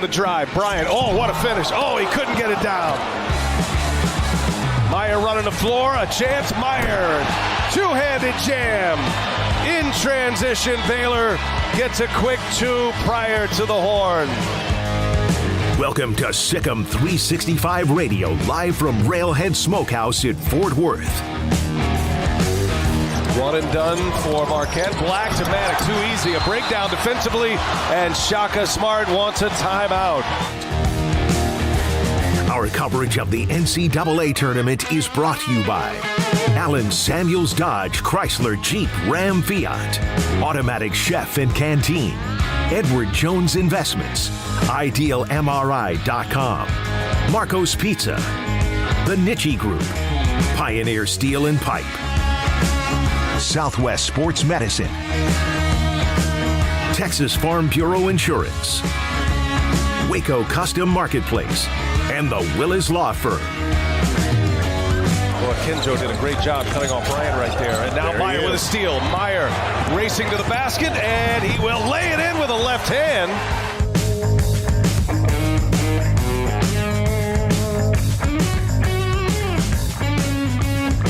the drive. Bryant, oh, what a finish. Oh, he couldn't get it down. Meyer running the floor, a chance. Meyer, two-handed jam. In transition, Baylor gets a quick 2 prior to the horn. Welcome to Sick'em 365 Radio, live from Railhead Smokehouse in Fort Worth. One and done for Marquette. Black to Maddox, too easy. A breakdown defensively, and Shaka Smart wants a timeout. Our coverage of the NCAA tournament is brought to you by Allen Samuels Dodge Chrysler Jeep Ram Fiat, Automatic Chef and Canteen, Edward Jones Investments, IdealMRI.com, Marco's Pizza, The Nichi Group, Pioneer Steel and Pipe, Southwest Sports Medicine, Texas Farm Bureau Insurance, Waco Custom Marketplace, and the Willis Law Firm. Well, Kenjo did a great job cutting off Bryant right there. And now Meyer with a steal. Meyer racing to the basket, and he will lay it in with a left hand.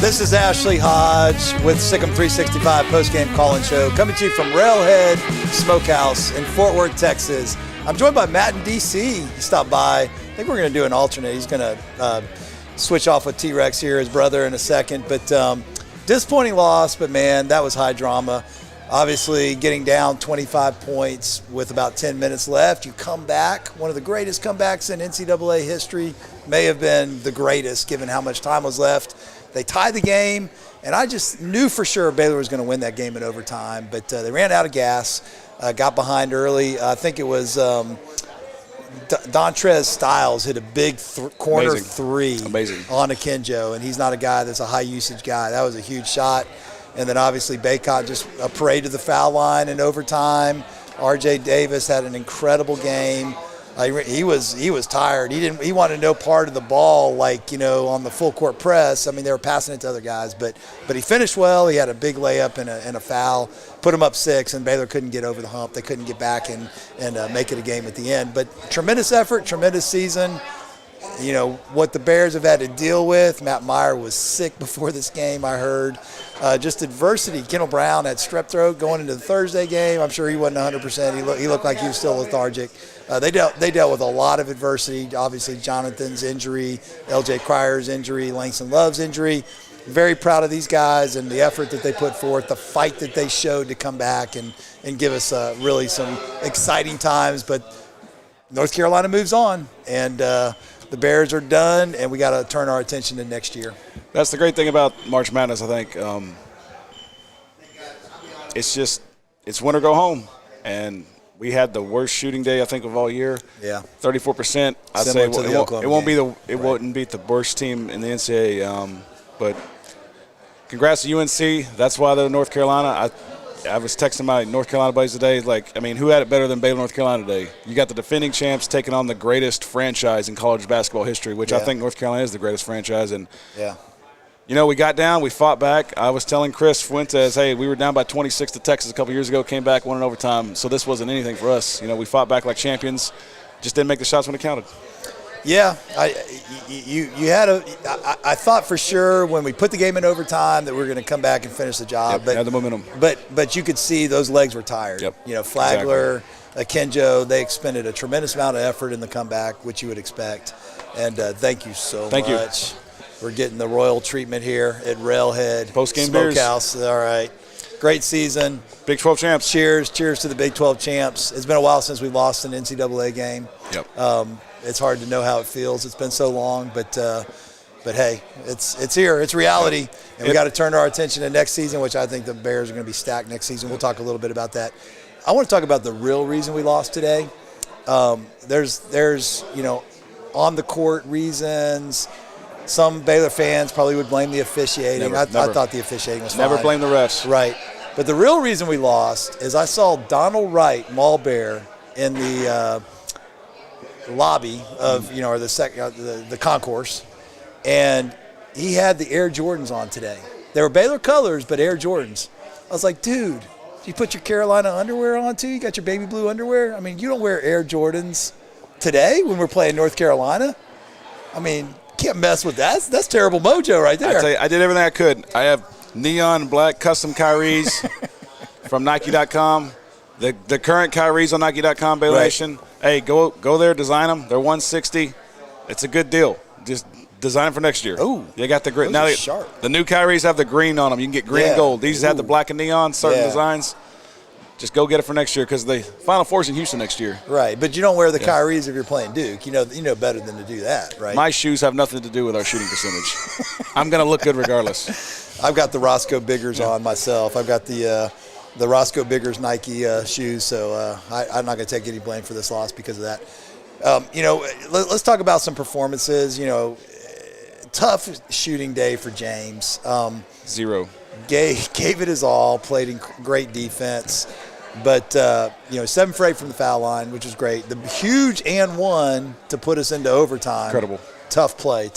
This is Ashley Hodge with Sick'em 365 postgame call-in show, coming to you from Railhead Smokehouse in Fort Worth, Texas. I'm joined by Matt in D.C. He stopped by. I think we're going to do an alternate. He's going to switch off with T-Rex here, his brother, in a second. But disappointing loss, but, man, that was high drama. Obviously, getting down 25 points with about 10 minutes left. You come back. One of the greatest comebacks in NCAA history. May have been the greatest, given how much time was left. They tied the game, and I just knew for sure Baylor was going to win that game in overtime. But they ran out of gas, got behind early. I think it was Dontrez Styles hit a big corner three on Akinjo, and he's not a guy that's a high-usage guy. That was a huge shot. And then obviously Baycott just a parade to the foul line in overtime. R.J. Davis had an incredible game. He was tired. He wanted no part of the ball, like, you know, on the full court press. I mean, they were passing it to other guys, but he finished well. He had a big layup and a foul, put him up 6, and Baylor couldn't get over the hump. They couldn't get back and make it a game at the end. But tremendous effort, tremendous season. You know, what the Bears have had to deal with. Matt Meyer was sick before this game, I heard. Just adversity. Kendall Brown had strep throat going into the Thursday game. I'm sure he wasn't 100%. He looked like he was still lethargic. They dealt with a lot of adversity. Obviously, Jonathan's injury, L.J. Cryer's injury, Langston Love's injury. Very proud of these guys and the effort that they put forth, the fight that they showed to come back and give us really some exciting times. But North Carolina moves on, and the Bears are done, and we got to turn our attention to next year. That's the great thing about March Madness, I think. It's win or go home. And we had the worst shooting day, I think, of all year. Yeah. 34%. I'd say it wouldn't beat the worst team in the NCAA. But congrats to UNC. That's why they're North Carolina. I was texting my North Carolina buddies today, like, I mean, who had it better than Baylor, North Carolina today? You got the defending champs taking on the greatest franchise in college basketball history, which I think North Carolina is the greatest franchise. And, you know, we got down, we fought back. I was telling Chris Fuentes, hey, we were down by 26 to Texas a couple years ago, came back, won in overtime. So this wasn't anything for us. You know, we fought back like champions, just didn't make the shots when it counted. Yeah, I thought for sure when we put the game in overtime that we were going to come back and finish the job. But had the momentum. But you could see those legs were tired. Yep. You know, Flagler, Akinjo, they expended a tremendous amount of effort in the comeback, which you would expect. And thank you so much. We're getting the royal treatment here at Railhead Post-game Smokehouse. beers. All right. Great season. Big 12 champs. Cheers to the Big 12 champs. It's been a while since we lost an NCAA game. Yep. It's hard to know how it feels. It's been so long, but hey, it's here. It's reality, and we got to turn our attention to next season, which I think the Bears are going to be stacked next season. We'll talk a little bit about that. I want to talk about the real reason we lost today. There's on the court reasons. Some Baylor fans probably would blame the officiating. I thought the officiating was fine. Never blame the refs. Right. But the real reason we lost is I saw Donald Wright, Mallbear, in the lobby of, or the concourse, and he had the Air Jordans on today. They were Baylor colors, but Air Jordans. I was like, dude, you put your Carolina underwear on too? You got your baby blue underwear? I mean, you don't wear Air Jordans today when we're playing North Carolina, I mean, can't mess with that. That's terrible mojo right there. I tell you, I did everything I could. I have neon black custom Kyries from Nike.com. The current Kyries on Nike.com, Baylor Nation. Hey, go there, design them. They're $160. It's a good deal. Just design them for next year. Ooh, you got the green. Now sharp. The new Kyries have the green on them. You can get green and gold. These have the black and neon, certain designs. Just go get it for next year because the Final Four's in Houston next year. Right, but you don't wear the Kyries if you're playing Duke. You know better than to do that, right? My shoes have nothing to do with our shooting percentage. I'm going to look good regardless. I've got the Roscoe Biggers on myself. I've got the Roscoe Biggers Nike shoes, so I'm not going to take any blame for this loss because of that. Let's talk about some performances. Tough shooting day for James. 0. Gave it his all, played in great defense. But, 7 for 8 from the foul line, which was great. The huge and one to put us into overtime. Incredible. Tough play.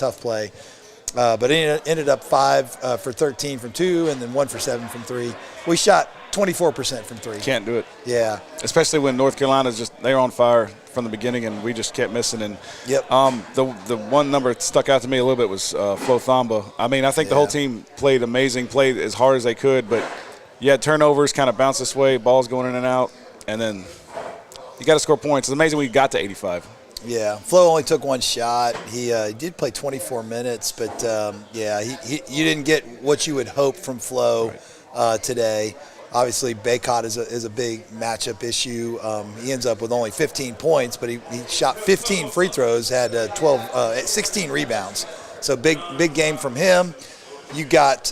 But it ended up 5 for 13 from 2 and then 1 for 7 from 3. We shot 24% from 3. Can't do it. Yeah. Especially when North Carolina's they're on fire from the beginning and we just kept missing. And the one number that stuck out to me a little bit was Flo Thamba. I mean, I think the whole team played amazing, played as hard as they could, but you had turnovers kind of bounce this way, balls going in and out, and then you got to score points. It's amazing we got to 85. Yeah, Flo only took 1 shot. He did play 24 minutes, but you didn't get what you would hope from Flo today. Obviously, Baycott is a big matchup issue. He ends up with only 15 points, but he shot 15 free throws, had 16 rebounds. So big game from him. You got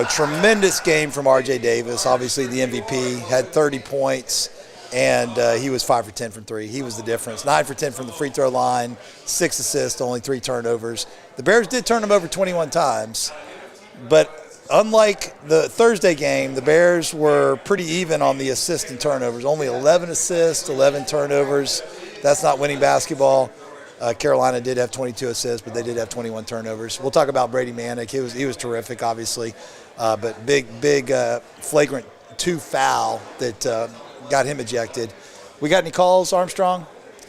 tremendous game from R.J. Davis. Obviously, the MVP had 30 points. And he was 5 for 10 from 3. He was the difference. 9 for 10 from the free throw line, 6 assists, only 3 turnovers. The Bears did turn him over 21 times, but unlike the Thursday game, the Bears were pretty even on the assists and turnovers. Only 11 assists, 11 turnovers. That's not winning basketball. Carolina did have 22 assists, but they did have 21 turnovers. We'll talk about Brady Manick. He was terrific, obviously, but big flagrant 2 foul that got him ejected. We got any calls, Armstrong?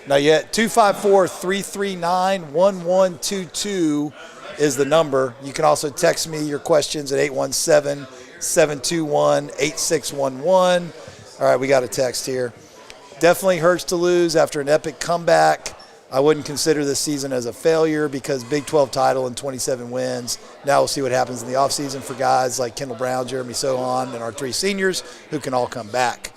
Not yet. 254-339-1122 is the number. You can also text me your questions at 817-721-8611. All right, we got a text here. Definitely hurts to lose after an epic comeback. I wouldn't consider this season as a failure because Big 12 title and 27 wins. Now we'll see what happens in the offseason for guys like Kendall Brown, Jeremy Sohan, and our 3 seniors who can all come back.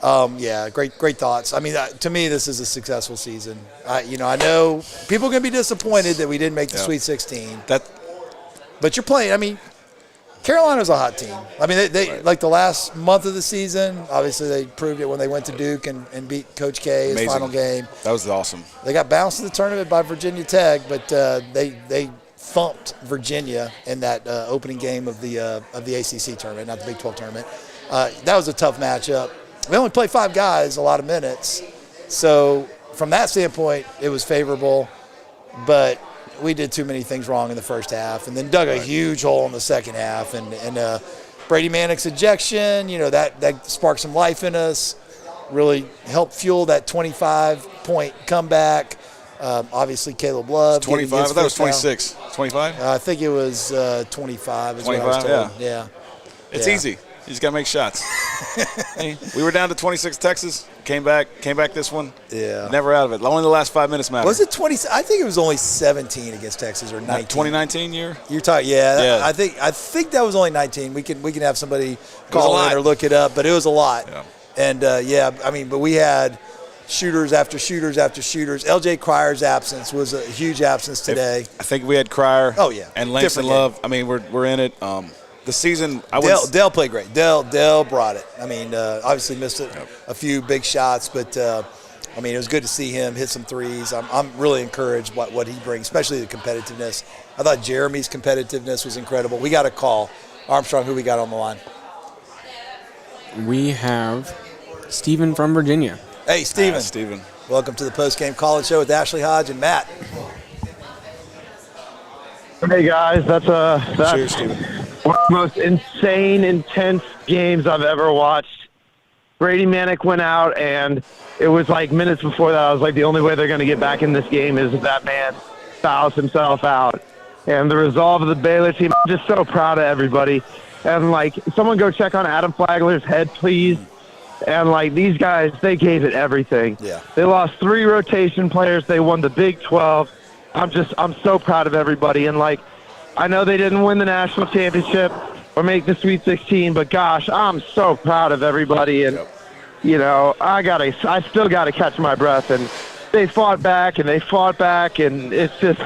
Great thoughts. I mean, to me, this is a successful season. I know people are going to be disappointed that we didn't make the Sweet 16. But you're playing. I mean, Carolina's a hot team. I mean, they like the last month of the season, obviously they proved it when they went to Duke and beat Coach K his final game. That was awesome. They got bounced in the tournament by Virginia Tech, but they thumped Virginia in that opening game of the ACC tournament, not the Big 12 tournament. That was a tough matchup. We only played 5 guys, a lot of minutes. So from that standpoint, it was favorable. But we did too many things wrong in the first half and then dug a huge hole in the second half. And Brady Manick's ejection, that sparked some life in us, really helped fuel that 25-point comeback. Obviously, Caleb Love. 25? I thought it was 26. 25? I think it was 25 is 25, what I was told. Yeah. It's easy. You just got to make shots. We were down to 26 Texas. Came back this one. Yeah. Never out of it. Only the last 5 minutes matter. Was it 20? I think it was only 17 against Texas or 19. 2019 year? You're talking, yeah. I think that was only 19. We can have somebody call in or look it up, but it was a lot. Yeah. And but we had shooters after shooters after shooters. LJ Cryer's absence was a huge absence today. I think we had Cryer. Oh yeah. And Langston Love. I mean, we're in it. The season, Dell played great. Dell brought it. I mean, obviously missed a few big shots, but it was good to see him hit some threes. I'm really encouraged by what he brings, especially the competitiveness. I thought Jeremy's competitiveness was incredible. We got a call. Armstrong, who we got on the line? We have Stephen from Virginia. Hey, Stephen. Stephen. Welcome to the Post-Game College Show with Ashley Hodge and Matt. Hey, guys. That's Cheers, Stephen. one of the most insane, intense games I've ever watched. Brady Manick went out, and it was like minutes before that, I was like, the only way they're going to get back in this game is if that man fouls himself out. And the resolve of the Baylor team, I'm just so proud of everybody. And, like, someone go check on Adam Flagler's head, please. And, like, these guys, they gave it everything. Yeah. They lost 3 rotation players. They won the Big 12. I'm so proud of everybody. And, like, I know they didn't win the national championship or make the Sweet 16, but, gosh, I'm so proud of everybody. And, you know, I still got to catch my breath. And they fought back, and it's just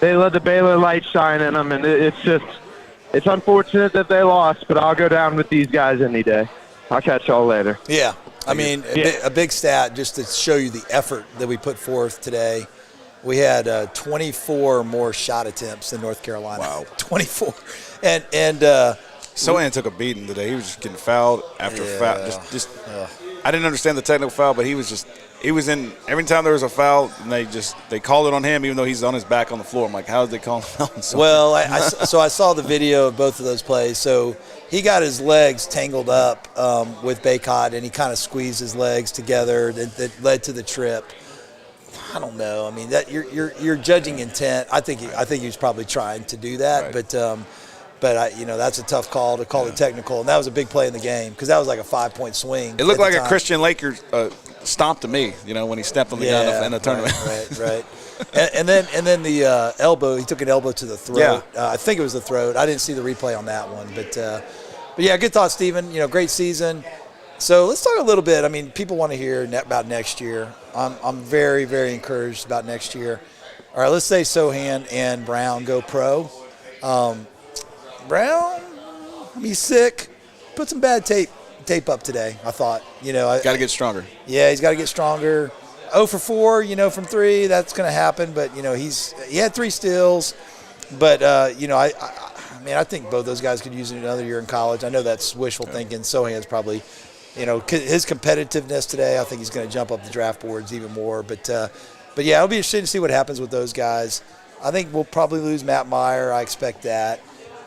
they let the Baylor light shine in them. And it's unfortunate that they lost, but I'll go down with these guys any day. I'll catch y'all later. Yeah. I mean, a big stat just to show you the effort that we put forth today. We had 24 more shot attempts than North Carolina. Wow. 24. And Sohan took a beating today. He was just getting fouled after foul. I didn't understand the technical foul, but he was in every time there was a foul, and they called it on him, even though he's on his back on the floor. I'm like, how did they call him out? Well, so I saw the video of both of those plays. So he got his legs tangled up with Baycott, and he kind of squeezed his legs together. That led to the trip. I don't know. I mean, that you're judging intent. I think he was probably trying to do that, right. but that's a tough call to call it technical, and that was a big play in the game because that was like a 5-point swing. It looked like a Christian Laker stomp to me, when he stepped on the ground in the tournament. Right. and then the elbow. He took an elbow to the throat. Yeah. I think it was the throat. I didn't see the replay on that one, but yeah, good thought, Stephen. Great season. So let's talk a little bit. I mean, people want to hear about next year. I'm very, very encouraged about next year. All right, let's say Sohan and Brown go pro. Brown, he's sick. Put some bad tape up today, I thought. Got to get stronger. Yeah, he's got to get stronger. 0 for 4, from 3, that's going to happen. But, he had 3 steals. But, I think both those guys could use it another year in college. I know that's wishful thinking. Sohan's probably, his competitiveness today, I think he's going to jump up the draft boards even more. But yeah, it'll be interesting to see what happens with those guys. I think we'll probably lose Matt Meyer. I expect that.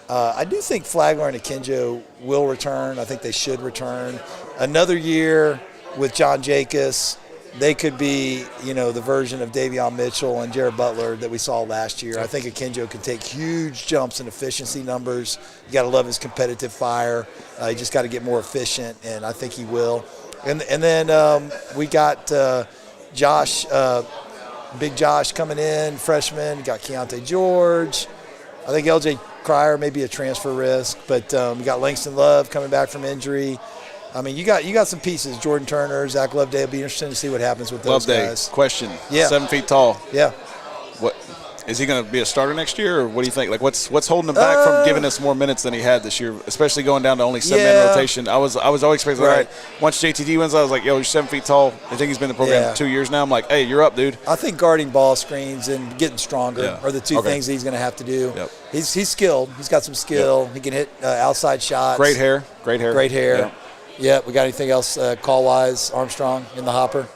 I do think Flagler and Akinjo will return. I think they should return. Another year with John Jacobs, they could be, the version of Davion Mitchell and Jared Butler that we saw last year. I think Akinjo can take huge jumps in efficiency numbers. You got to love his competitive fire. You just got to get more efficient, and I think he will. And then we got Josh, Big Josh coming in, freshman. You got Keontae George. I think LJ Cryer may be a transfer risk, but you got Langston Love coming back from injury. I mean, you got some pieces. Jordan Turner, Zach Loveday. It'll be interesting to see what happens with those guys. Question. Yeah. 7 feet tall. Yeah. What is he going to be a starter next year, or what do you think? Like, what's holding him back from giving us more minutes than he had this year, especially going down to only 7-man rotation? I was always expecting. Right. All right, once JTT wins, I was like, yo, you're 7 feet tall. I think he's been in the program 2 years now. I'm like, hey, you're up, dude. I think guarding ball screens and getting stronger are the two things he's going to have to do. Yep. He's skilled. He's got some skill. Yep. He can hit outside shots. Great hair. Yep. Yeah, we got anything else call-wise, Armstrong, in the hopper?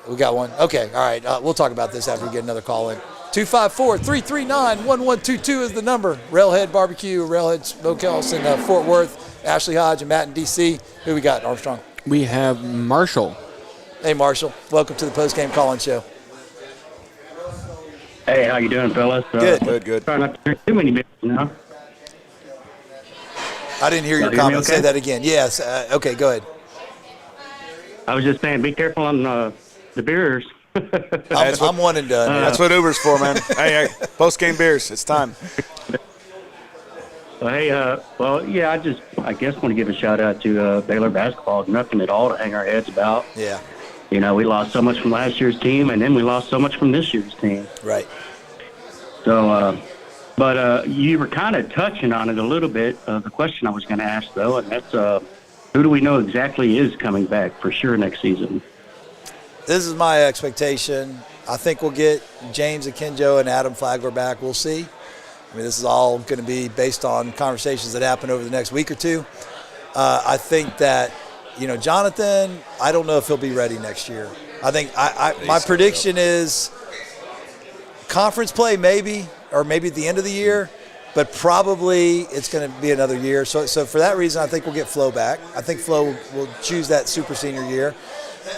We got one. Okay, all right. We'll talk about this after we get another call in. 254-339-1122 is the number. Railhead Barbecue, Railhead Smokehouse in Fort Worth. Ashley Hodge and Matt in D.C. Who we got, Armstrong? We have Marshall. Hey, Marshall. Welcome to the post-game call-in show. Hey, how you doing, fellas? Good. Trying not to drink too many beers now. I didn't hear your comment. Okay? Say that again. Yes. Okay, go ahead. I was just saying, be careful on the beers. I'm one and done. That's what Uber's for, man. hey, post-game beers. It's time. Hey, I guess want to give a shout-out to Baylor basketball. Nothing at all to hang our heads about. Yeah. We lost so much from last year's team, and then we lost so much from this year's team. Right. So, but you were kind of touching on it a little bit. The question I was going to ask, though, and that's who do we know exactly is coming back for sure next season? This is my expectation. I think we'll get James Akinjo and Adam Flagler back. We'll see. I mean, this is all going to be based on conversations that happen over the next week or two. I think that, Jonathan, I don't know if he'll be ready next year. I think my prediction is conference play maybe, or maybe at the end of the year. but probably it's going to be another year. So for that reason, I think we'll get Flo back. I think Flo will choose that super senior year.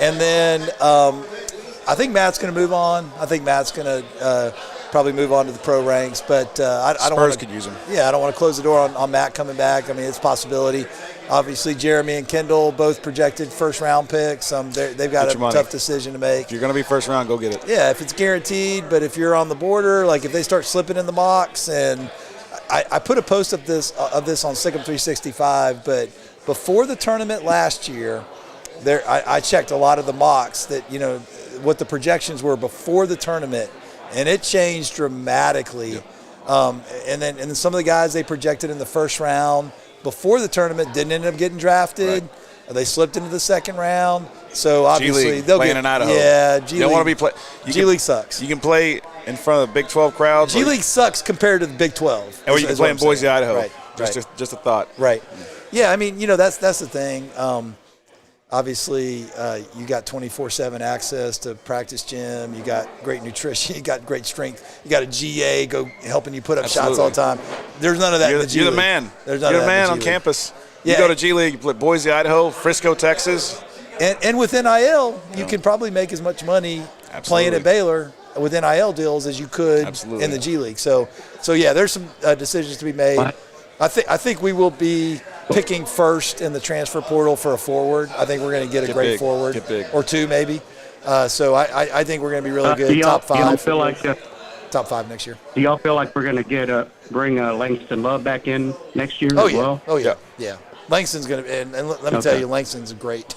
And then I think Matt's going to move on. I think Matt's going to probably move on to the pro ranks. But I don't want to could use him. Yeah, I don't want to close the door on Matt coming back. I mean, it's a possibility. Obviously, Jeremy and Kendall both projected first-round picks. They've got a tough decision to make. If you're going to be first round, go get it. Yeah, if it's guaranteed. But if you're on the border, like if they start slipping in the mocks, and I put a post of this on Sick'em 365, but before the tournament last year, I checked a lot of the mocks that, what the projections were before the tournament, and it changed dramatically. Yeah. And then some of the guys they projected in the first round before the tournament didn't end up getting drafted. Right. They slipped into the second round. So obviously they'll playing in Idaho. Yeah, G League. You don't want to be G League sucks. You can play in front of the Big 12 crowd. G League sucks compared to the Big 12. Or you can play in Boise, Idaho. Right. Just a thought. Right. Yeah, I mean, that's the thing. Obviously, you got 24/7 access to practice gym. You got great nutrition. You got great strength. You got a GA helping you put up shots all the time. There's none of that in the G League. You're the man. There's none you're of the that man in the on campus. You go to G League, you play Boise, Idaho, Frisco, Texas. And with NIL, you can probably make as much money playing at Baylor with NIL deals as you could in the G League. So yeah, there's some decisions to be made. I think we will be picking first in the transfer portal for a forward. I think we're going to get a great forward or two maybe. So I think we're going to be really good. Top 5. Do y'all feel like top 5 next year? Do y'all feel like we're going to bring Langston Love back in next year as well? Oh yeah. Langston's going to, and let me tell you, Langston's great.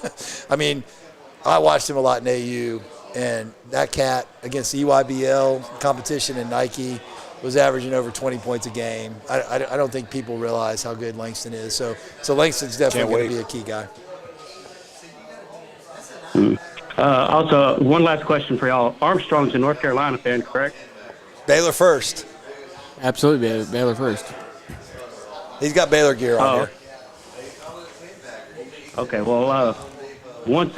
I mean, I watched him a lot in AU, and that cat against the EYBL competition in Nike was averaging over 20 points a game. I don't think people realize how good Langston is. So Langston's definitely going to be a key guy. Also, one last question for y'all. Armstrong's a North Carolina fan, correct? Baylor first. Absolutely, Baylor first. He's got Baylor gear on here. Okay, well, once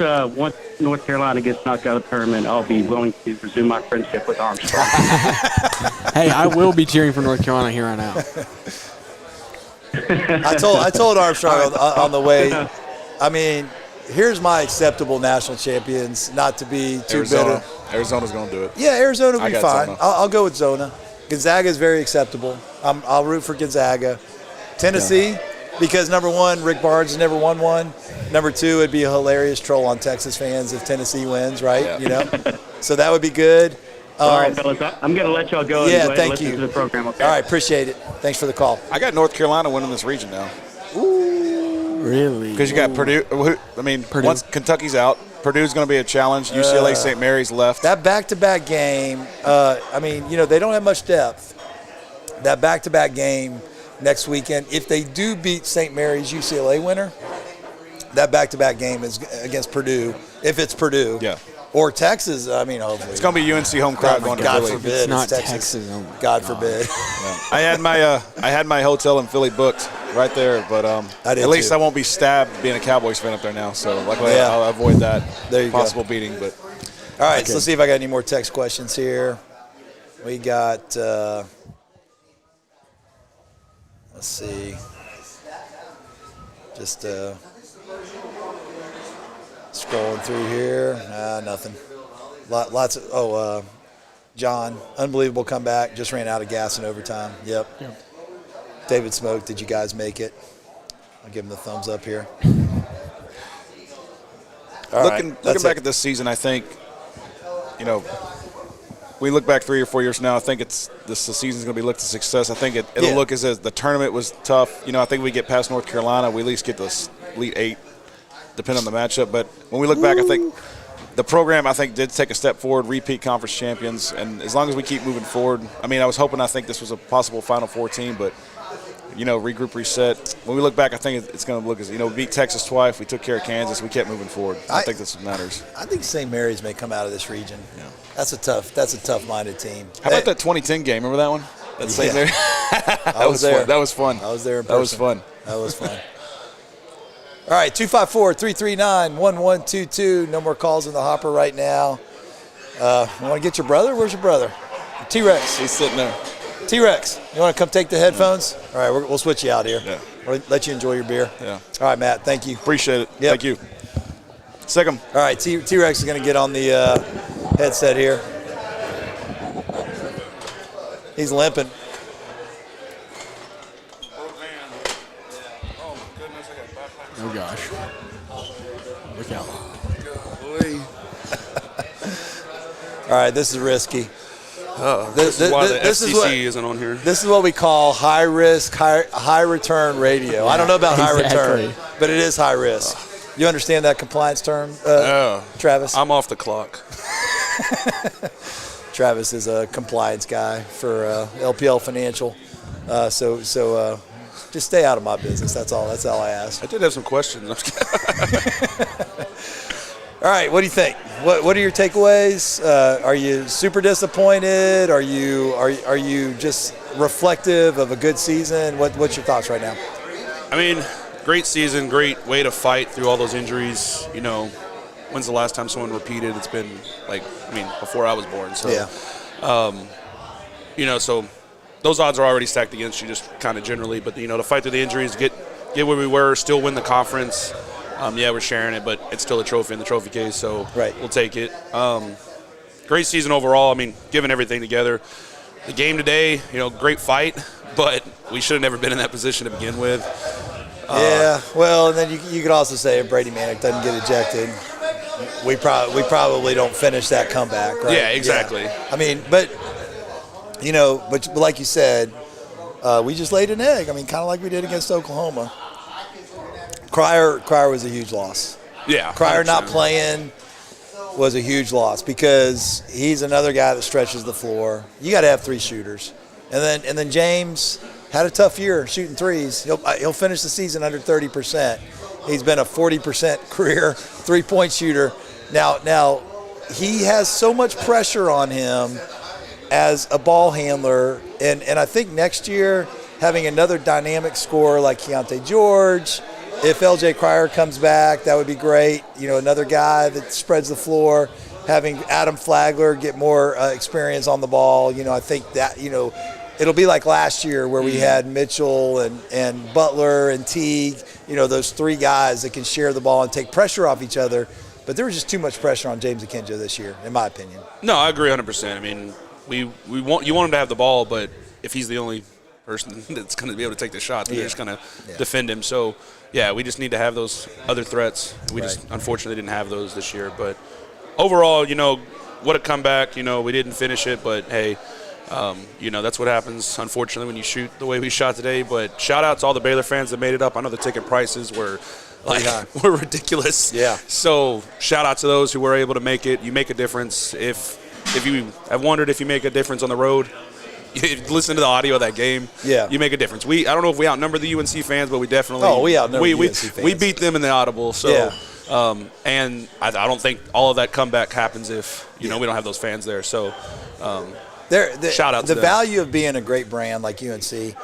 North Carolina gets knocked out of the tournament, I'll be willing to resume my friendship with Armstrong. Hey, I will be cheering for North Carolina here on out. I told Armstrong on the way. I mean, here's my acceptable national champions. Not to be too bitter. Arizona's going to do it. Yeah, Arizona will be fine. I'll go with Zona. Gonzaga is very acceptable. I'll root for Gonzaga. Tennessee. Yeah. Because, number one, Rick Barnes has never won one. Number two, it'd be a hilarious troll on Texas fans if Tennessee wins, right? Yeah. So that would be good. All right, fellas, I'm going to let y'all go. Yeah, thank you. To the program, okay? All right, appreciate it. Thanks for the call. I got North Carolina winning this region now. Ooh. Really? Because you got Purdue. Purdue. Once Kentucky's out, Purdue's going to be a challenge. UCLA, St. Mary's left. That back-to-back game, they don't have much depth. That back-to-back game next weekend, if they do beat St. Mary's UCLA winner, that back-to-back game is against Purdue, if it's Purdue. Yeah. Or Texas, hopefully. It's going to be UNC home crowd going to Philly. God forbid. It's not Texas. Oh God forbid. Yeah. I had my hotel in Philly booked right there, but at least I won't be stabbed being a Cowboys fan up there now. So luckily I'll avoid that possible beating. But all right, so let's see if I got any more text questions here. We got let's see. Just scrolling through here. Nothing. Lots of John, unbelievable comeback. Just ran out of gas in overtime. Yep. David Smoak, did you guys make it? I'll give him the thumbs up here. Looking back at this season, I think, we look back 3 or 4 years now. I think the season's going to be looked at success. I think it'll look as the tournament was tough. I think we get past North Carolina, we at least get the Elite 8, depending on the matchup. But when we look back, I think the program, did take a step forward, repeat conference champions. And as long as we keep moving forward, I think this was a possible Final Four team, but, regroup, reset. When we look back, I think it's going to look as, we beat Texas twice, we took care of Kansas, we kept moving forward. I think this matters. I think St. Mary's may come out of this region. Yeah. That's a tough-minded team. How about that 2010 game? Remember that one? That's St. Mary. I was there. That was fun. I was there in person. That was fun. That was fun. All right, 254-339-1122. No more calls in the hopper right now. You want to get your brother? Where's your brother? T-Rex. He's sitting there. T-Rex, you want to come take the headphones? All right, we'll switch you out here. Yeah. We'll let you enjoy your beer. Yeah. All right, Matt, thank you. Appreciate it. Yep. Thank you. Sick 'em. All right, T-Rex is going to get on the headset here. He's limping. Oh, gosh. Look out. All right, this is risky. This is why the FCC isn't on here. This is what we call high risk, high return radio. I don't know about high return, but it is high risk. You understand that compliance term, Travis? I'm off the clock. Travis is a compliance guy for LPL Financial, so just stay out of my business. That's all I ask. I did have some questions. All right, what do you think? What are your takeaways? Are you super disappointed? Are you just reflective of a good season? What's your thoughts right now? I mean, great season, great way to fight through all those injuries. You know, when's the last time someone repeated? It's been before I was born. So, yeah. You know, so those odds are already stacked against you, just kind of generally. But to fight through the injuries, get where we were, still win the conference. Yeah, we're sharing it, but it's still a trophy in the trophy case, so We'll take it. Great season overall. I mean, given everything together. The game today, great fight, but we should have never been in that position to begin with. Yeah, well, and then you could also say if Brady Manick doesn't get ejected, we probably don't finish that comeback, right? Yeah, exactly. Yeah. I mean, but like you said, we just laid an egg. I mean, kind of like we did against Oklahoma. Cryer was a huge loss. Yeah. Cryer not playing was a huge loss because he's another guy that stretches the floor. You got to have three shooters. And then James had a tough year shooting threes. He'll finish the season under 30%. He's been a 40% career three-point shooter. Now he has so much pressure on him as a ball handler, and I think next year having another dynamic scorer like Keontae George, if LJ Cryer comes back, that would be great. Another guy that spreads the floor. Having Adam Flagler get more experience on the ball. I think that, it'll be like last year where we had Mitchell and Butler and Teague, those three guys that can share the ball and take pressure off each other. But there was just too much pressure on James Akinjo this year, in my opinion. No, I agree 100%. I mean, you want him to have the ball, but if he's the only person that's going to be able to take the shot, they're just going to defend him. So, yeah, we just need to have those other threats. We just unfortunately didn't have those this year. But overall, what a comeback. We didn't finish it, but hey, that's what happens, unfortunately, when you shoot the way we shot today. But shout out to all the Baylor fans that made it up. I know the ticket prices were ridiculous. Yeah. So shout out to those who were able to make it. You make a difference. If you have wondered if you make a difference on the road, listen to the audio of that game. Yeah. You make a difference. I don't know if we outnumber the UNC fans, but we definitely we outnumber UNC fans. We beat them in the audible. So yeah. And I don't think all of that comeback happens if we don't have those fans there. So shout out to the them. value of being a great brand like UNC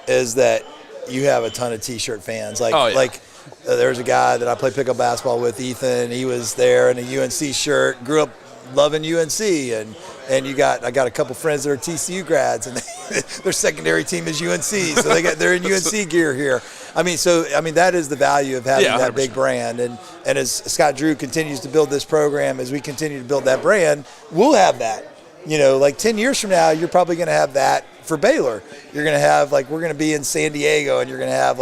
is that you have a ton of T-shirt fans. There's a guy that I play pickup basketball with, Ethan. He was there in a UNC shirt. Grew up loving UNC, and I got a couple friends that are TCU grads, and their secondary team is UNC, so they're in UNC gear here. I mean, that is the value of having that 100%. Big brand, and as Scott Drew continues to build this program, as we continue to build that brand, we'll have that. 10 years from now, you're probably going to have that for Baylor. You're going to have we're going to be in San Diego, and you're going to have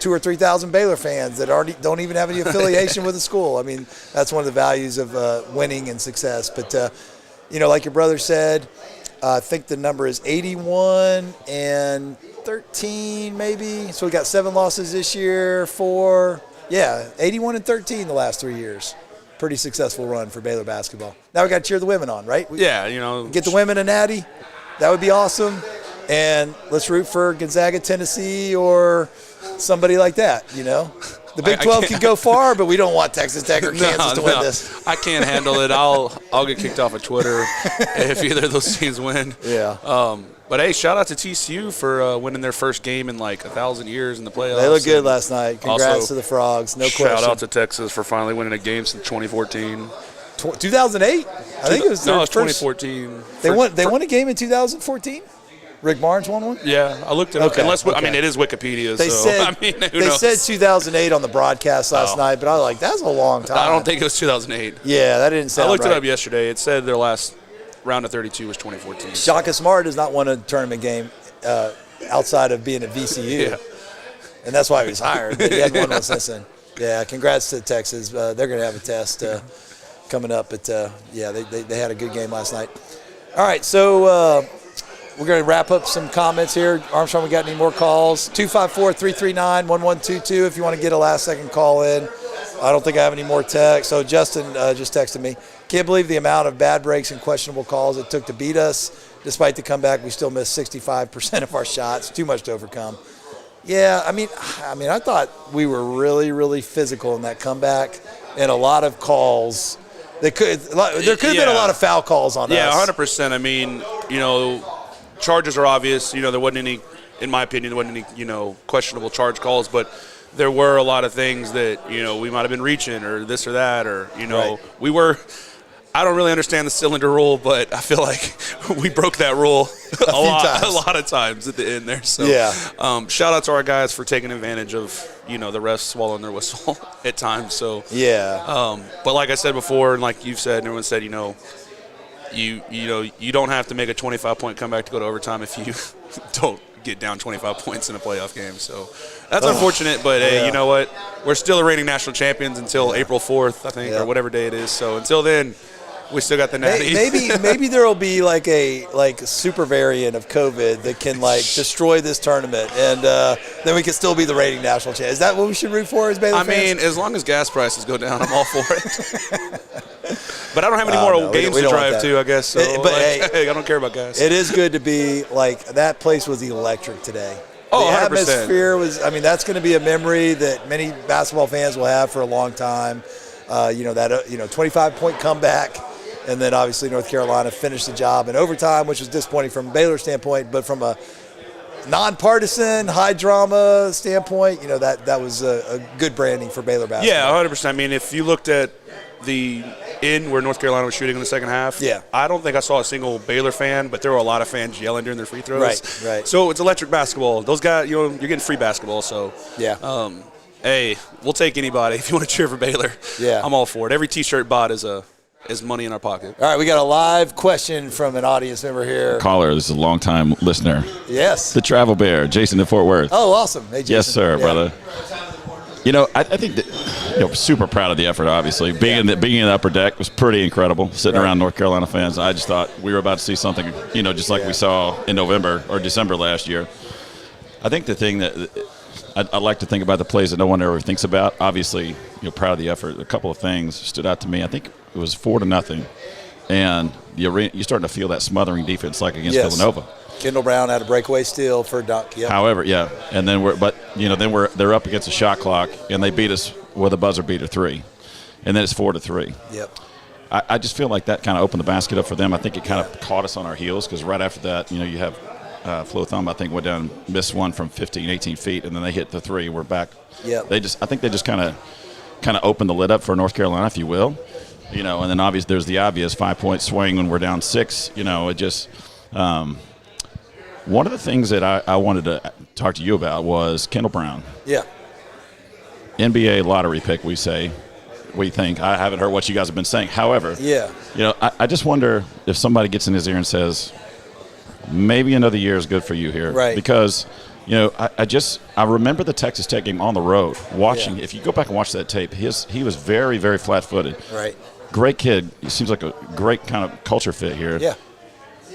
2,000 or 3,000 Baylor fans that already don't even have any affiliation with the school. I mean, that's one of the values of winning and success. But, like your brother said, I think the number is 81-13 maybe. So we got 7 losses this year, 4. Yeah, 81-13 the last 3 years. Pretty successful run for Baylor basketball. Now we got to cheer the women on, right? Get the women a natty. That would be awesome. And let's root for Gonzaga, Tennessee, or somebody like that, The Big 12 can go far, but we don't want Texas Tech or Kansas to win this. I can't handle it. I'll get kicked off of Twitter if either of those teams win. Yeah. But, hey, shout out to TCU for winning their first game in 1,000 years in the playoffs. They looked good last night. Congrats to the Frogs. No question. Shout out to Texas for finally winning a game since 2014. 2008? I think it was their No, it was 2014. They won a game in 2014? Rick Barnes won one? Yeah, I looked it up. Okay, I mean, it is Wikipedia. They said, who knows? said 2008 on the broadcast last night, but I was like, that's a long time. I don't think it was 2008. Yeah, that didn't sound right. I looked it up yesterday. It said their last round of 32 was 2014. Shaka Smart has not won a tournament game outside of being at VCU. Yeah. And that's why he was hired. But he hadn't won one since then. Yeah, congrats to Texas. They're going to have a test coming up. But, they had a good game last night. All right, so we're going to wrap up some comments here. Armstrong, we got any more calls? 254-339-1122 if you want to get a last-second call in. I don't think I have any more texts. So Justin just texted me. Can't believe the amount of bad breaks and questionable calls it took to beat us. Despite the comeback, we still missed 65% of our shots. Too much to overcome. Yeah, I mean, I thought we were really, really physical in that comeback, and a lot of calls. There could have been a lot of foul calls on us. Yeah, 100%. I mean, charges are obvious. There wasn't any, in my opinion, there wasn't any, questionable charge calls, but there were a lot of things that, we might have been reaching or this or that, or, Right. we were. I don't really understand the cylinder rule, but I feel like we broke that rule a lot of times at the end there. So, yeah. Shout out to our guys for taking advantage of, the refs swallowing their whistle at times. So, yeah. But like I said before, and like you've said, and everyone said, you don't have to make a 25-point comeback to go to overtime if you don't get down 25 points in a playoff game. So that's unfortunate, but hey, you know what? We're still the reigning national champions until April 4th, I think, or whatever day it is. So until then, we still got the natty. Maybe there will be like a super variant of COVID that can destroy this tournament, and then we can still be the reigning national champ. Is that what we should root for as Baylor fans? I mean, as long as gas prices go down, I'm all for it. But I don't have any more games to drive to, I guess. So hey, I don't care about gas. It is good to be that place was electric today. Oh, the 100%. atmosphere was. I mean, that's going to be a memory that many basketball fans will have for a long time. 25-point comeback. And then obviously North Carolina finished the job in overtime, which was disappointing from a Baylor standpoint, but from a nonpartisan, high drama standpoint, that was a good branding for Baylor basketball. Yeah, 100%. I mean, if you looked at the end where North Carolina was shooting in the second half, I don't think I saw a single Baylor fan, but there were a lot of fans yelling during their free throws. Right. So it's electric basketball. Those guys, you're getting free basketball. So hey, we'll take anybody if you want to cheer for Baylor. Yeah, I'm all for it. Every T-shirt bought is money in our pocket. All right, we got a live question from an audience member here. Caller, this is a long-time listener. Yes. The Travel Bear, Jason in Fort Worth. Oh, awesome. Hey, Jason. Yes, sir, brother. I think that, super proud of the effort, obviously. Being in the upper deck was pretty incredible, sitting around North Carolina fans. I just thought we were about to see something, just like we saw in November or December last year. I think the thing that I like to think about the plays that no one ever thinks about. Obviously, proud of the effort. A couple of things stood out to me. I think it was 4-0, and you're starting to feel that smothering defense like against Villanova. Kendall Brown had a breakaway steal for a dunk. Yep. However, and then they're up against a shot clock, and they beat us with a buzzer beater 3, and then it's 4-3. Yep. I just feel like that kind of opened the basket up for them. I think it kind of caught us on our heels because right after that, you have Flo Thumb, I think, went down, missed one from 15, 18 feet, and then they hit the 3. We're back. Yeah. I think they just kind of opened the lid up for North Carolina, if you will. And then obviously there's the obvious 5-point swing when we're down 6. It just one of the things that I wanted to talk to you about was Kendall Brown. Yeah. NBA lottery pick, we say. We think. I haven't heard what you guys have been saying. However, I just wonder if somebody gets in his ear and says, maybe another year is good for you here. Right. Because, I remember the Texas Tech game on the road. Watching, if you go back and watch that tape, he was very, very flat-footed. Right. Great kid. He seems like a great kind of culture fit here. Yeah.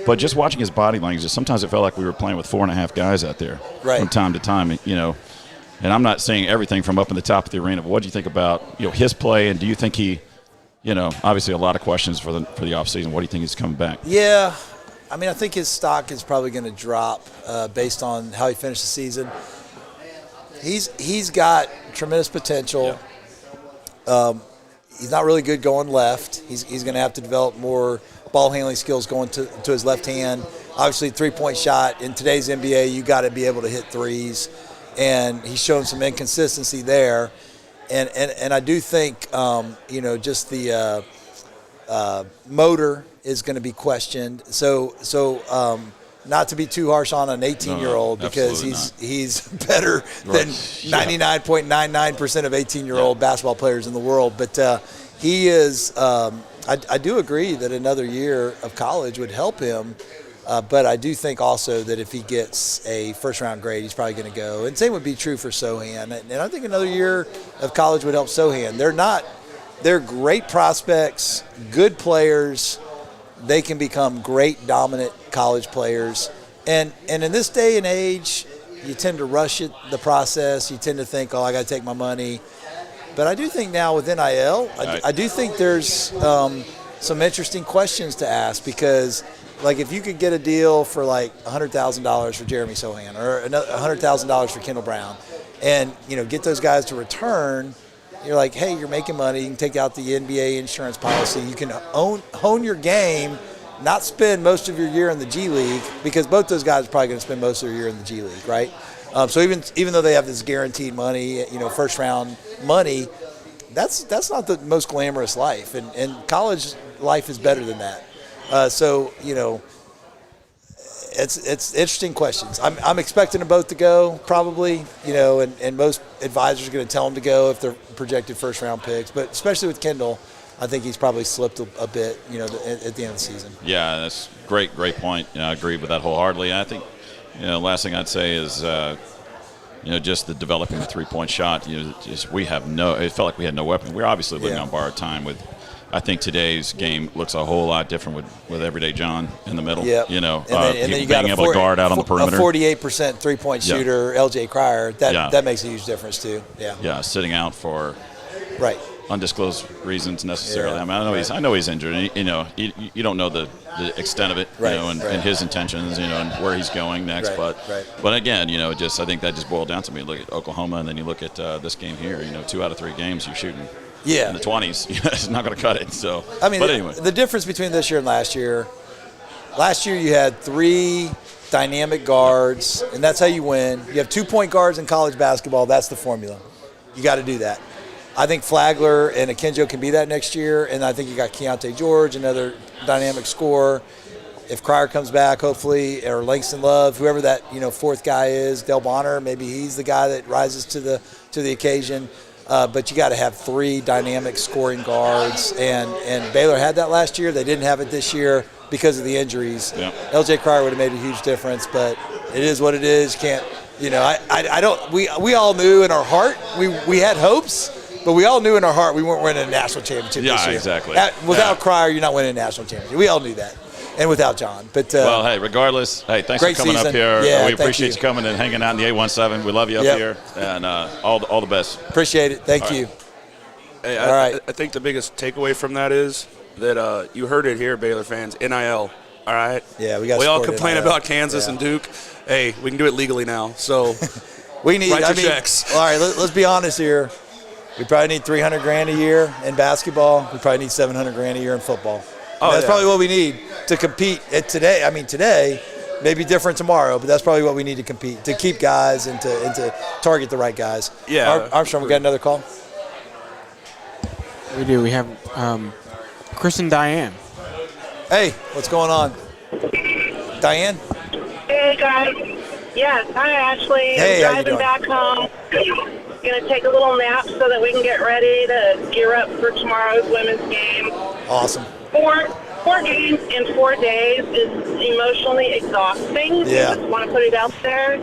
But just watching his body language, sometimes it felt like we were playing with 4.5 guys out there from time to time. And I'm not saying everything from up in the top of the arena, but what do you think about his play, and do you think he, obviously a lot of questions for the offseason. What do you think he's coming back? Yeah. I mean, I think his stock is probably going to drop based on how he finished the season. He's got tremendous potential. Yeah. He's not really good going left. He's going to have to develop more ball handling skills going to his left hand. Obviously, 3-point shot. In today's NBA, you got to be able to hit threes. And he's shown some inconsistency there. And I do think, just the motor is going to be questioned. So not to be too harsh on an 18-year-old because he's better than 99.99% of 18-year-old basketball players in the world. But he is. I do agree that another year of college would help him. But I do think also that if he gets a first-round grade, he's probably going to go. And same would be true for Sohan. And I think another year of college would help Sohan. They're great prospects, good players. They can become great, dominant college players. And in this day and age, you tend to rush the process. You tend to think, I got to take my money. But I do think now with NIL, I do think there's some interesting questions to ask because – like if you could get a deal for like $100,000 for Jeremy Sohan or $100,000 for Kendall Brown and, get those guys to return, you're like, hey, you're making money. You can take out the NBA insurance policy. You can hone your game, not spend most of your year in the G League because both those guys are probably going to spend most of their year in the G League, right? So even though they have this guaranteed money, first round money, that's not the most glamorous life. And college life is better than that. It's interesting questions. I'm expecting them both to go probably, and most advisors are going to tell them to go if they're projected first-round picks. But especially with Kendall, I think he's probably slipped a bit, at the end of the season. Yeah, that's great point. I agree with that wholeheartedly. And I think, last thing I'd say is, just the developing the three-point shot. It felt like we had no weapon. We're obviously living on borrowed time with. I think today's game looks a whole lot different with everyday John in the middle. Yep. And then you got being able to guard out on the perimeter. A 48% three-point shooter, LJ Cryer, that makes a huge difference too. Yeah. Yeah, sitting out for undisclosed reasons necessarily. Yeah. I mean, I know he's injured. And, you don't know the extent of it, and his intentions, and where he's going next. But again, I think that just boiled down to me. Look at Oklahoma, and then you look at this game here. 2 out of 3 games you're shooting. Yeah. In the 20s, it's not going to cut it. So, but anyway, the difference between this year and last year you had 3 dynamic guards, and that's how you win. You have 2-point guards in college basketball. That's the formula. You got to do that. I think Flagler and Akinjo can be that next year, and I think you got Keontae George, another dynamic scorer. If Cryer comes back, hopefully, or Langston Love, whoever that 4th guy is, Del Bonner, maybe he's the guy that rises to the occasion. But you got to have 3 dynamic scoring guards, and Baylor had that last year. They didn't have it this year because of the injuries. Yeah. LJ Cryer would have made a huge difference, but it is what it is. You can't, I don't. We all knew in our heart we had hopes, but we all knew in our heart we weren't winning a national championship this year. Yeah, exactly. Without Cryer, you're not winning a national championship. We all knew that. And without John. But well, hey, regardless, thanks for coming up here. Yeah, we appreciate you coming and hanging out in the 817. We love you up here, and all the best. Appreciate it. Thank you. Hey, I think the biggest takeaway from that is that you heard it here, Baylor fans. NIL. All right. Yeah, we got. We all complain about Kansas and Duke. Hey, we can do it legally now. So we need. Write your checks. All right, let's be honest here. We probably need $300,000 a year in basketball. We probably need $700,000 a year in football. That's probably what we need to compete today. I mean, today may be different tomorrow, but that's probably what we need to compete, to keep guys and to target the right guys. Yeah. Armstrong, we got another call? We do. We have Chris and Diane. Hey, what's going on? Diane? Hey, guys. Yes, hi, Ashley. Hey, I'm driving back home. Going to take a little nap so that we can get ready to gear up for tomorrow's women's game. Awesome. 4 games in 4 days is emotionally exhausting. Yeah. I just want to put it out there.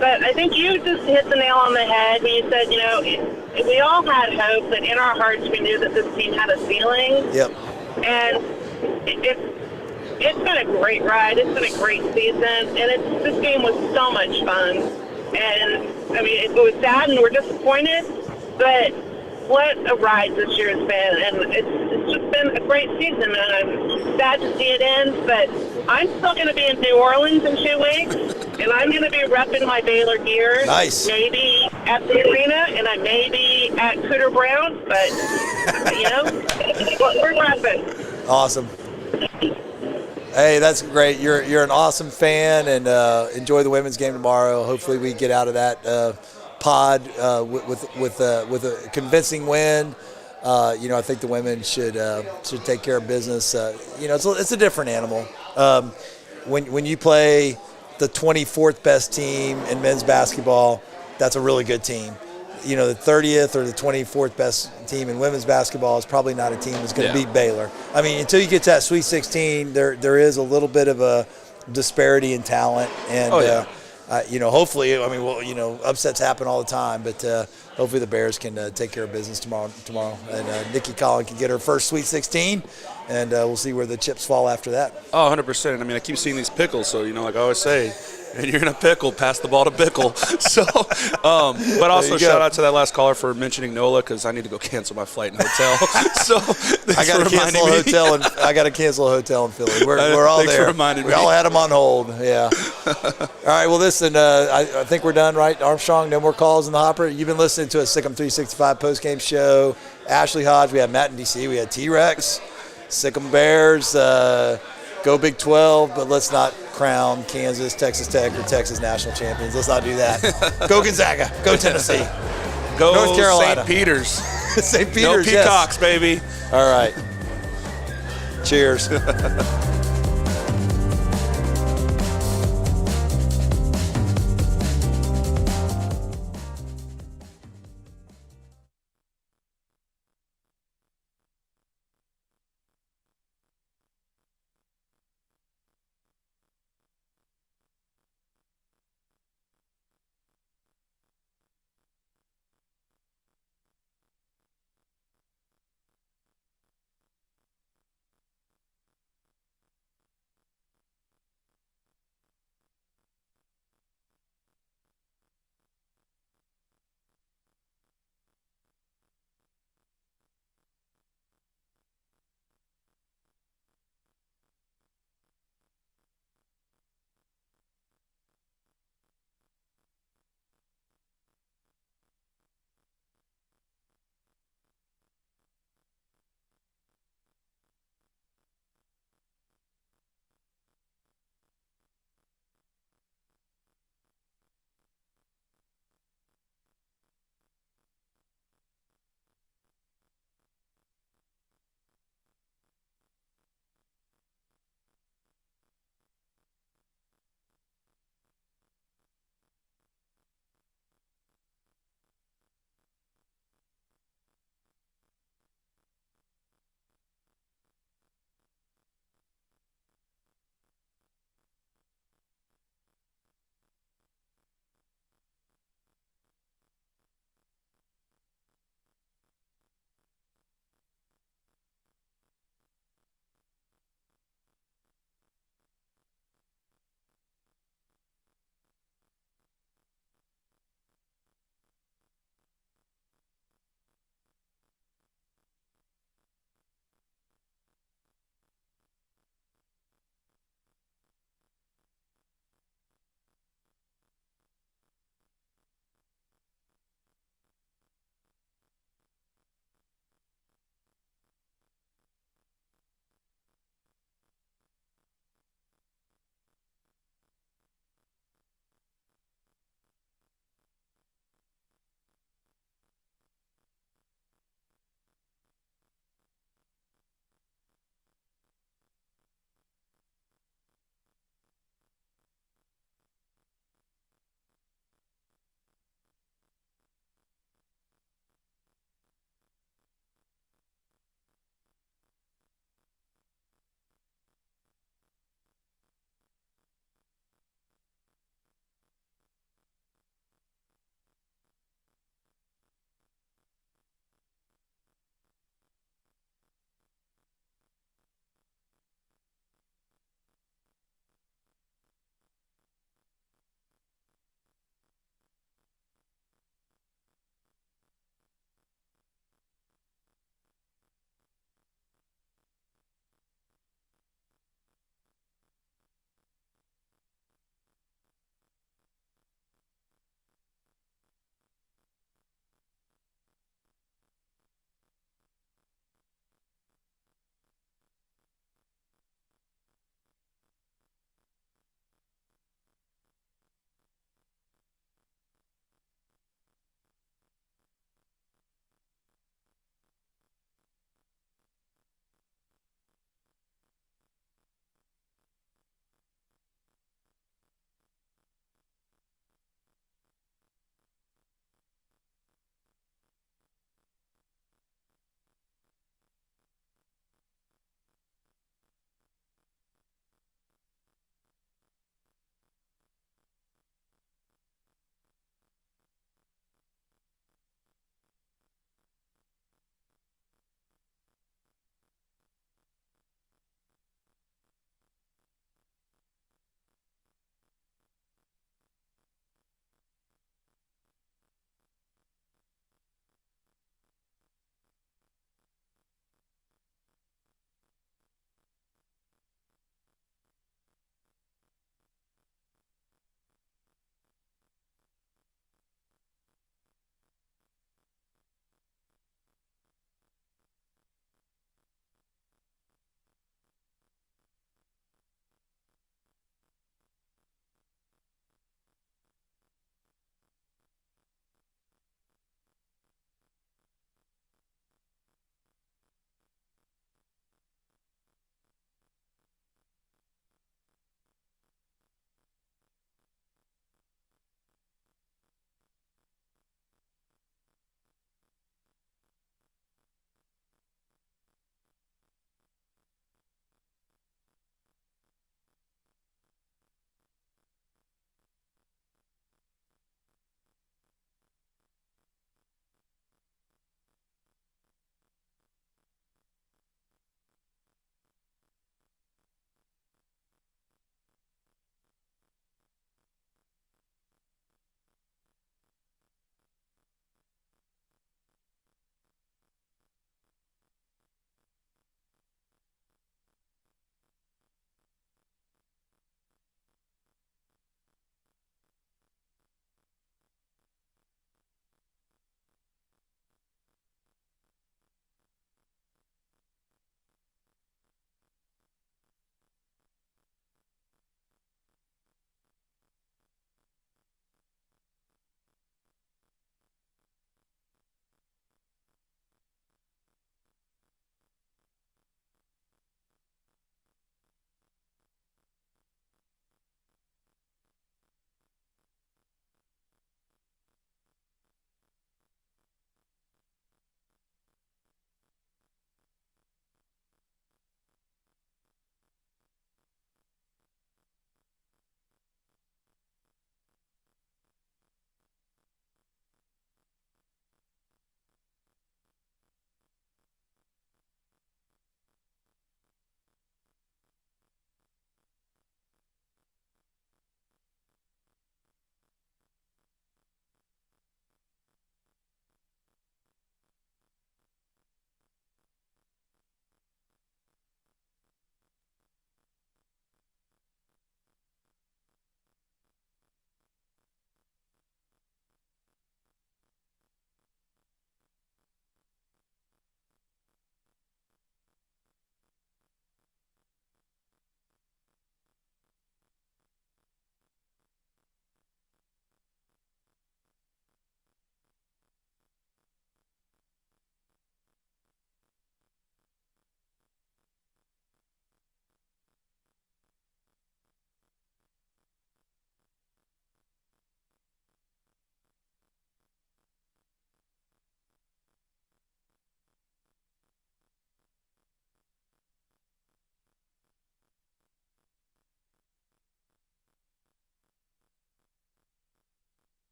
But I think you just hit the nail on the head when you said, we all had hope, but in our hearts we knew that this team had a ceiling. Yep. And it's been a great ride. It's been a great season. And this game was so much fun. And, I mean, it was sad and we're disappointed, but what a ride this year has been, and it's just been a great season, and I'm sad to see it end, but I'm still going to be in New Orleans in 2 weeks, and I'm going to be repping my Baylor gear. Nice. Maybe at the arena, and I may be at Cooter Brown, but, we're repping. Awesome. Hey, that's great. You're an awesome fan, and enjoy the women's game tomorrow. Hopefully we get out of that pod with a convincing win. I think the women should take care of business. It's a different animal. when you play the 24th best team in men's basketball, that's a really good team. You know, the 30th or the 24th best team in women's basketball is probably not a team that's going to beat Baylor. I mean, until you get to that Sweet 16, there is a little bit of a disparity in talent. And, you know, hopefully, I mean, well, you know, upsets happen all the time, but hopefully the Bears can take care of business tomorrow. And Nikki Collin can get her first Sweet 16, and we'll see where the chips fall after that. Oh, 100%. I mean, I keep seeing these pickles, so, you know, like I always say, and you're in a pickle, pass the ball to Pickle. So, but also shout out to that last caller for mentioning NOLA, because I need to go cancel my flight and hotel. So I got to cancel a hotel, and I got to cancel a hotel in Philly. We're all there. We all had them on hold. Yeah. All right. Well, listen. I think we're done, right? Armstrong. No more calls in the hopper. You've been listening to a Sick'em 365 postgame show. Ashley Hodge. We had Matt in DC. We had T-Rex. Sick'em Bears. Go Big 12, but let's not crown Kansas, Texas Tech, or Texas national champions. Let's not do that. Go Gonzaga. Go Tennessee. Go North Carolina. St. Peter's. St. Peter's, No Peacocks, baby. All right. Cheers.